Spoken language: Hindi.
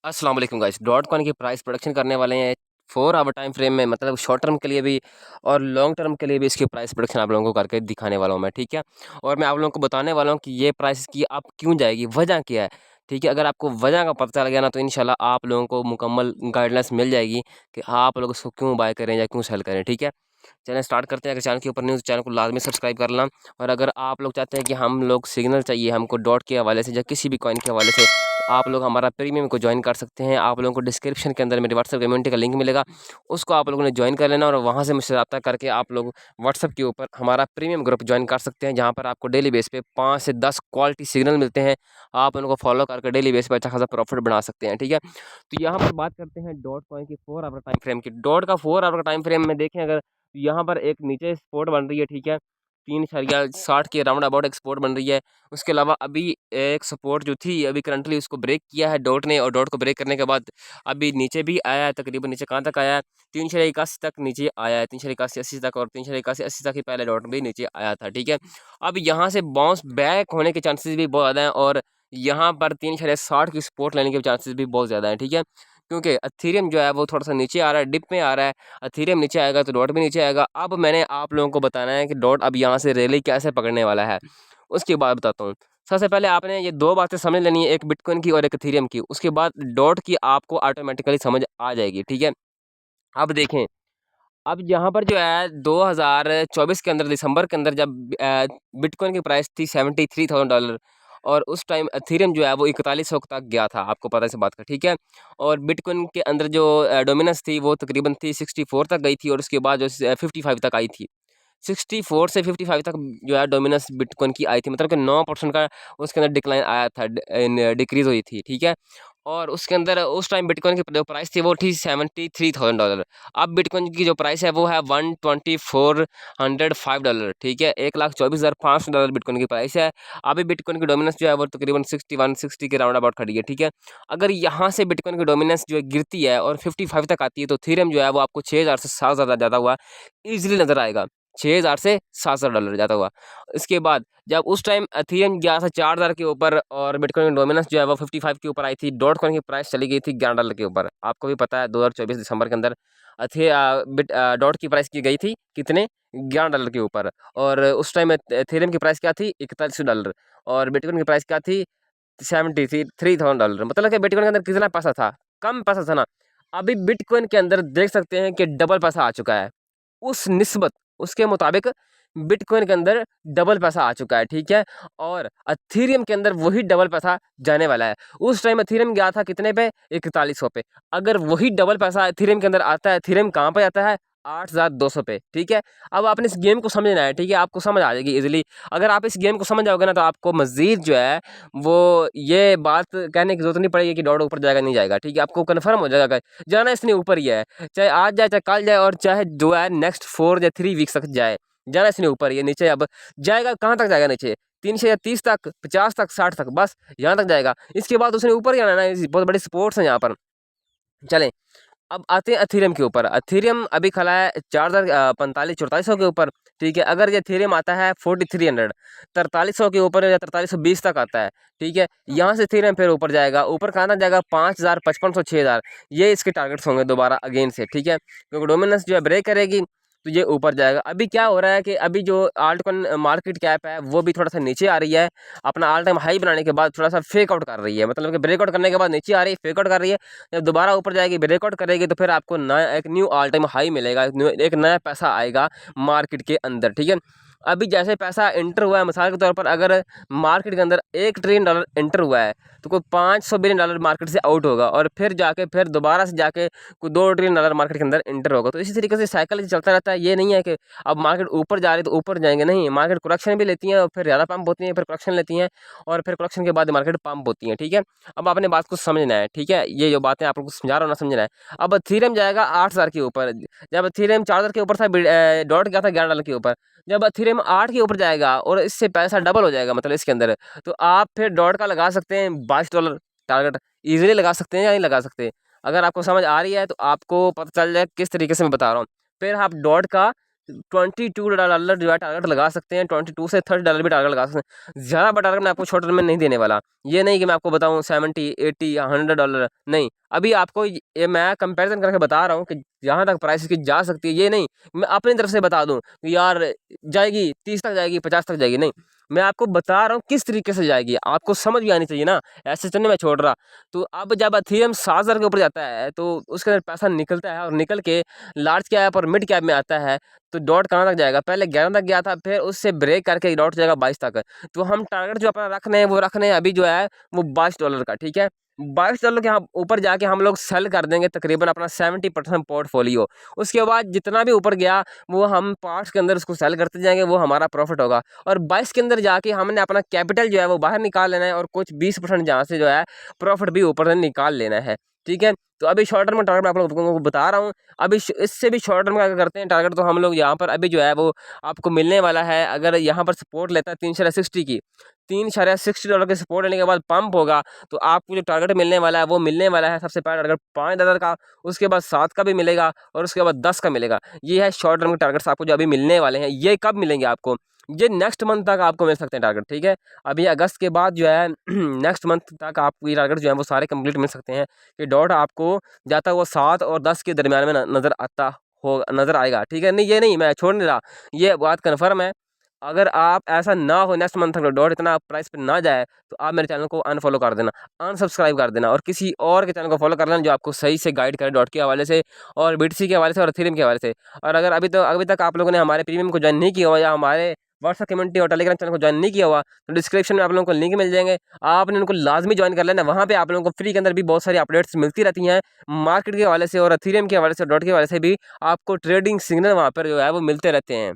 अस्सलाम वालेकुम गाइस। डॉट कॉइन की प्राइस प्रोडक्शन करने वाले हैं 4 आवर टाइम फ्रेम में, मतलब शॉर्ट टर्म के लिए भी और लॉन्ग टर्म के लिए भी इसकी प्राइस प्रोडक्शन आप लोगों को करके दिखाने वाला हूँ मैं, ठीक है। और मैं आप लोगों को बताने वाला हूँ कि ये प्राइस की आप क्यों जाएगी, वजह क्या है, ठीक है। अगर आपको वजह का पता चल गया ना, तो इंशाल्लाह आप लोगों को मुकम्मल गाइडलाइंस मिल जाएगी कि आप लोग इसको क्यों बाय करें या क्यों सेल करें, ठीक है। चलें स्टार्ट करते हैं। अगर चैनल के ऊपर न्यूज़, चैनल को लाजमी सब्सक्राइब कर लेना। और अगर आप लोग चाहते हैं कि हम लोग सिग्नल चाहिए हमको डॉट के हवाले से या किसी भी कॉइन के हवाले से, तो आप लोग हमारा प्रीमियम को ज्वाइन कर सकते हैं। आप लोगों को डिस्क्रिप्शन के अंदर मेरे व्हाट्सएप कम्युनिटी का लिंक मिलेगा, उसको आप लोगों ने ज्वाइन कर लेना और वहाँ से मुझसे रब्ता करके आप लोग व्हाट्सएप के ऊपर हमारा प्रीमियम ग्रुप ज्वाइन कर सकते हैं, जहाँ पर आपको डेली बेस पे 5 से 10 क्वालिटी सिग्नल मिलते हैं। आप उनको फॉलो करके डेली बेस पे अच्छा खासा प्रॉफिट बना सकते हैं, ठीक है। तो यहाँ पर बात करते हैं डॉट कॉइन की 4 आवर टाइम फ्रेम की। डॉट का 4 आवर का टाइम फ्रेम में देखें अगर, यहाँ पर एक नीचे स्पोर्ट बन रही है, ठीक है। 3.60 के राउंड अबाउट एक सपोर्ट बन रही है। उसके अलावा अभी एक सपोर्ट जो थी, अभी करंटली उसको ब्रेक किया है डॉट ने, और डॉट को ब्रेक करने के बाद अभी नीचे भी आया है। तकरीबन नीचे कहाँ तक आया है, 381 तक नीचे आया है, 381 80 तक, और 381 80 तक ही पहले डॉट भी नीचे आया था, ठीक है। अब यहाँ से बाउंस बैक होने के चांसेस भी बहुत ज़्यादा हैं, और यहाँ पर 3.60 की सपोर्ट लेने के चांसेस भी बहुत ज़्यादा हैं, ठीक है। क्योंकि एथेरियम जो है वो थोड़ा-सा नीचे आ रहा है, डिप में आ रहा है। एथेरियम नीचे आएगा तो डॉट भी नीचे आएगा। अब मैंने आप लोगों को बताना है कि डॉट अब यहाँ से रैली कैसे पकड़ने वाला है, उसके बाद बताता हूँ। सबसे पहले आपने ये 2 बातें समझ लेनी है, एक बिटकॉइन की और एक एथेरियम की। उसके बाद डॉट की आपको ऑटोमेटिकली समझ आ जाएगी, ठीक है। अब देखें, अब यहाँ पर जो है 2024 के अंदर दिसंबर के अंदर जब बिटकॉइन की प्राइस थी $73,000, और उस टाइम एथेरियम जो है वो 4100 तक गया था, आपको पता है इस बात का, ठीक है। और बिटकॉइन के अंदर जो डोमिनेंस थी वो तकरीबन थी 64 तक गई थी, और उसके बाद जो 55 तक आई थी। 64 से 55 तक जो है डोमिनेंस बिटकॉइन की आई थी, मतलब कि 9% का उसके अंदर डिक्लाइन आया था, डिक्रीज़ हुई थी, ठीक है। और उसके अंदर उस टाइम बिटकॉइन की जो प्राइस थी वो थी $73,000। अब बिटकॉइन की जो प्राइस है वो है $12405, ठीक है। $1,24,500 बिटकॉइन की प्राइस है। अभी बिटकॉइन की डोमिनेंस जो है वो तकरीबन 61-60 के राउंड अबाउट खड़ी है, ठीक है। अगर यहाँ से बिटकॉइन की डोमिनेंस जो है गिरती है और 55 तक आती है, तो थीरम जो है वो आपको 6000 से 7000 ज़्यादा हुआ ईज़िली नज़र आएगा। 6000 से $700 जाता हुआ। इसके बाद जब उस टाइम एथेरियम गया था 4000 के ऊपर, और बिटकॉइन की डोमिनेंस जो है वो 55 के ऊपर आई थी, डॉट कॉइन की प्राइस चली गई थी $11 के ऊपर। आपको भी पता है 2024 दिसंबर के अंदर डॉट की प्राइस की गई थी कितने, $11 के ऊपर। और उस टाइम एथेरियम की प्राइस क्या थी, $4100, और बिटकॉइन की प्राइस क्या थी, $73,000। मतलब कि बिटकॉइन के अंदर कितना पैसा था, कम पैसा था ना। अभी बिटकॉइन के अंदर देख सकते हैं कि डबल पैसा आ चुका है। उस निस्बत, उसके मुताबिक बिटकॉइन के अंदर डबल पैसा आ चुका है, ठीक है। और एथेरियम के अंदर वही डबल पैसा जाने वाला है। उस टाइम एथेरियम गया था कितने पे, 4100 पे। अगर वही डबल पैसा एथेरियम के अंदर आता है, एथेरियम कहाँ पे आता है, 8200 पे, ठीक है। अब आपने इस गेम को समझना है, ठीक है, आपको समझ आ जाएगी इजीली। अगर आप इस गेम को समझ जाओगे ना, तो आपको मजीद जो है वो ये बात कहने की जरूरत नहीं पड़ेगी कि डॉट ऊपर जाएगा नहीं जाएगा, ठीक है। आपको कन्फर्म हो जाएगा जाना इसने ऊपर ही है, चाहे आज जाए चाहे कल जाए, और चाहे जो है नेक्स्ट 4 या 3 वीक्स तक जाए, जाना इसने ऊपर ही है। नीचे अब जाएगा कहाँ तक जाएगा, नीचे 300 या 30 तक, 50 तक, 60 तक, बस यहाँ तक जाएगा। इसके बाद उसने ऊपर ही आना है ना। बहुत बड़ी सपोर्ट्स है यहाँ पर। चलें, अब आते हैं एथेरियम के ऊपर। एथेरियम अभी खड़ा है 4045-4400 के ऊपर, ठीक है। अगर ये एथेरियम आता है 4300, 4300 के ऊपर या 4320 तक आता है, ठीक है। यहाँ से एथेरियम फिर ऊपर जाएगा, ऊपर कहाँ तक जाएगा, 5000, 5500, 6000, ये इसके टारगेट्स होंगे दोबारा अगेन से, ठीक है। क्योंकि डोमिनेंस जो है ब्रेक करेगी तो ये ऊपर जाएगा। अभी क्या हो रहा है कि अभी जो आल्टकॉइन मार्केट कैप है वो भी थोड़ा सा नीचे आ रही है। अपना ऑल टाइम हाई बनाने के बाद थोड़ा सा फेक आउट कर रही है, मतलब कि ब्रेकआउट करने के बाद नीचे आ रही है, फेक आउट कर रही है। जब दोबारा ऊपर जाएगी, ब्रेकआउट करेगी, तो फिर आपको नया एक न्यू ऑल टाइम हाई मिलेगा, एक नया पैसा आएगा मार्केट के अंदर, ठीक है। अभी जैसे पैसा एंटर हुआ है, मिसाल के तौर पर अगर मार्केट के अंदर $1 ट्रिलियन एंटर हुआ है, तो कोई $500 बिलियन मार्केट से आउट होगा, और फिर जाके फिर दोबारा से जाके कोई $2 ट्रिलियन मार्केट के अंदर एंटर होगा। तो इसी तरीके से साइकिल चलता रहता है। ये नहीं है कि अब मार्केट ऊपर जा रही है तो ऊपर जाएंगे, नहीं। मार्केट करेक्शन भी लेती है, और फिर ज़्यादा पंप होती है, फिर करेक्शन लेती हैं, और फिर करेक्शन के बाद मार्केट पंप होती है, ठीक है। अब आपने बात को समझना है, ठीक है। ये जो बातें आप लोग को समझा रहा हूँ ना, समझना है। अब एथेरियम जाएगा 8000 के ऊपर। जब एथेरियम 4000 के ऊपर था, डॉट गया था $11 के ऊपर। जब एथेरियम 8 के ऊपर जाएगा और इससे पैसा डबल हो जाएगा, मतलब इसके अंदर, तो आप फिर डॉट का लगा सकते हैं $22 टारगेट, इजीली लगा सकते हैं या नहीं लगा सकते। अगर आपको समझ आ रही है तो आपको पता चल जाए किस तरीके से मैं बता रहा हूँ। फिर आप डॉट का $22 जो है टारगेट लगा सकते हैं, $22 से $30 भी टारगेट लगा सकते हैं। ज़्यादा बड़ा टारगेट मैं आपको शॉर्ट टर्म में नहीं देने वाला। ये नहीं कि मैं आपको बताऊँ 70, 80 या $100 नहीं। अभी आपको ये मैं कंपैरिजन करके बता रहा हूँ कि जहाँ तक प्राइस इसकी जा सकती है, ये नहीं मैं अपनी तरफ से बता दूँ कि यार जाएगी 30 तक जाएगी, 50 तक जाएगी, नहीं। मैं आपको बता रहा हूँ किस तरीके से जाएगी, आपको समझ भी आनी चाहिए ना, ऐसे तो नहीं मैं छोड़ रहा। तो अब जब इथेरियम 7,000 के ऊपर जाता है तो उसके अंदर पैसा निकलता है और निकल के लार्ज कैप और मिड कैप में आता है। तो डॉट कहाँ तक जाएगा, पहले 11 तक गया था, फिर उससे ब्रेक करके डॉट जाएगा 22 तक। तो हम टारगेट जो अपना रख रहे हैं वो रख रहे हैं अभी जो है वो $22 का, ठीक है। $22 के हम ऊपर जाके हम लोग सेल कर देंगे तकरीबन अपना 70% पोर्टफोलियो। उसके बाद जितना भी ऊपर गया वो हम पार्ट्स के अंदर उसको सेल करते जाएंगे, वो हमारा प्रॉफिट होगा। और 22 के अंदर जाके हमने अपना कैपिटल जो है वो बाहर निकाल लेना है और कुछ 20% जहाँ से जो है प्रॉफिट भी ऊपर से निकाल लेना है, ठीक है। तो अभी शॉर्ट टर्म टारगेट मैं आप लोगों को बता रहा हूँ। अभी इससे भी शॉर्ट टर्म का अगर करते हैं टारगेट, तो हम लोग यहाँ पर अभी जो है वो आपको मिलने वाला है। अगर यहाँ पर सपोर्ट लेता है 3.60 की, $3.60 के सपोर्ट लेने के बाद पंप होगा तो आपको जो टारगेट मिलने वाला है वो मिलने वाला है। सबसे पहला टारगेट $5 का, उसके बाद 7 का भी मिलेगा और उसके बाद 10 का मिलेगा। ये है शॉर्ट टर्म के टारगेट्स आपको जो अभी मिलने वाले हैं। ये कब मिलेंगे आपको, ये नेक्स्ट मंथ तक आपको मिल सकते हैं टारगेट, ठीक है। अभी अगस्त के बाद जो है नेक्स्ट मंथ तक आपको ये टारगेट जो है वो सारे कंप्लीट मिल सकते हैं कि डॉट आपको जाता हुआ 7 और 10 के दरमियान में नज़र आता हो, नज़र आएगा, ठीक है। नहीं ये नहीं मैं छोड़ नहीं रहा, ये बात कन्फर्म है। अगर आप ऐसा ना हो नेक्स्ट मंथ तक डॉट इतना प्राइस पे ना जाए तो आप मेरे चैनल को अनफॉलो कर देना, अनसब्सक्राइब कर देना और किसी और के चैनल को फॉलो कर लेना जो आपको सही से गाइड करे डॉट के हवाले से और बीटीसी के हवाले से और इथेरियम के हवाले से। और अगर अभी तक आप लोगों ने हमारे प्रीमियम को ज्वाइन नहीं किया हुआ या हमारे व्हाट्सएप कम्युनिटी और टेलीग्राम चैनल को ज्वाइन नहीं किया हुआ तो डिस्क्रिप्शन में आप लोगों को लिंक मिल जाएंगे, आपने उनको लाजमी ज्वाइन कर लेना। वहाँ पे आप लोगों को फ्री के अंदर भी बहुत सारी अपडेट्स मिलती रहती हैं मार्केट के हवाले से और इथेरियम के हवाले से, डॉट के हवाले से भी आपको ट्रेडिंग सिग्नल वहाँ पर जो है वो मिलते रहते हैं।